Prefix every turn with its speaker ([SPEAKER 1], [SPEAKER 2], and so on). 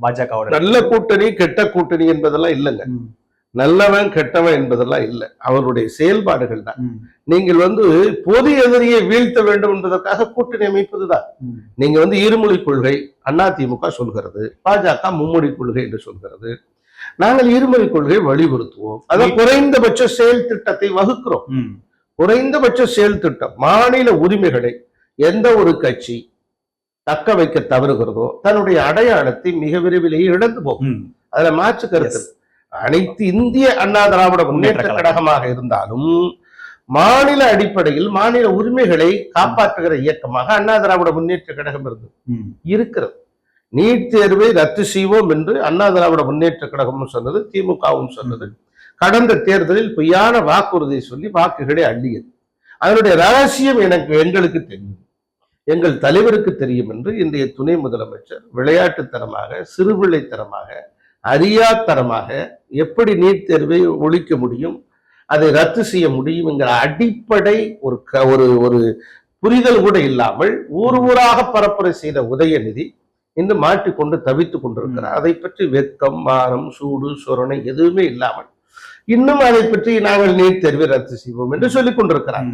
[SPEAKER 1] பாஜகவோட.
[SPEAKER 2] நல்ல கூட்டணி கெட்ட கூட்டணி என்பதெல்லாம் இல்லைங்க. நல்லவன் கெட்டவன் என்பதெல்லாம் இல்லை, அவருடைய செயல்பாடுகள் தான். நீங்கள் பொது எதிரியை வீழ்த்த வேண்டும் என்பதற்காக கூட்டணி அமைப்பதுதான். நீங்க இருமொழி கொள்கை அதிமுக சொல்கிறது, பாஜக மும்மொழி கொள்கை என்று சொல்கிறது. நாங்கள் இருமொழி கொள்கையை வலியுறுத்துவோம். அதான் குறைந்தபட்ச செயல் திட்டத்தை வகுக்கிறோம். குறைந்தபட்ச செயல் திட்டம், மாநில உரிமைகளை எந்த ஒரு கட்சி தக்க வைக்க தவறுகிறதோ தன்னுடைய அடையாளத்தை மிக விரைவிலேயே இழந்து போகும். அதுல மாற்று கருத்து. அனைத்து இந்திய அண்ணா திராவிட முன்னேற்ற கழகமாக இருந்தாலும் மாநில அடிப்படையில் மாநில உரிமைகளை காப்பாற்றுகிற இயக்கமாக அண்ணா திராவிட முன்னேற்ற கழகம் இருக்கிறது. நீட் தேர்வை ரத்து செய்வோம் என்று அண்ணா திராவிட முன்னேற்ற கழகமும் சொன்னது, திமுகவும் சொன்னது. கடந்த தேர்தலில் பொய்யான வாக்குறுதியை சொல்லி வாக்குகளை அள்ளியது. அதனுடைய ரகசியம் எங்களுக்கு தெரியும், எங்கள் தலைவருக்கு தெரியும் என்று இன்றைய துணை முதலமைச்சர் விளையாட்டுத்தனமாக, சிறுபிள்ளைத்தனமாக, அறியாத்தனமாக எப்படி நீட் தேர்வை ஒழிக்க முடியும், அதை ரத்து செய்ய முடியும் என்கிற அடிப்படை ஒரு புரிதல் கூட இல்லாமல் ஊர் ஊராக பரப்புரை செய்த உதயநிதி இன்று மாட்டிக்கொண்டு தவித்துக் கொண்டிருக்கிறார். அதை பற்றி வெட்கம், மானம், சூடு, சொரணை எதுவுமே இல்லாமல் இன்னும் அதை பற்றி நாங்கள் நீட் தேர்வை ரத்து செய்வோம் என்று சொல்லிக் கொண்டிருக்கிறார்.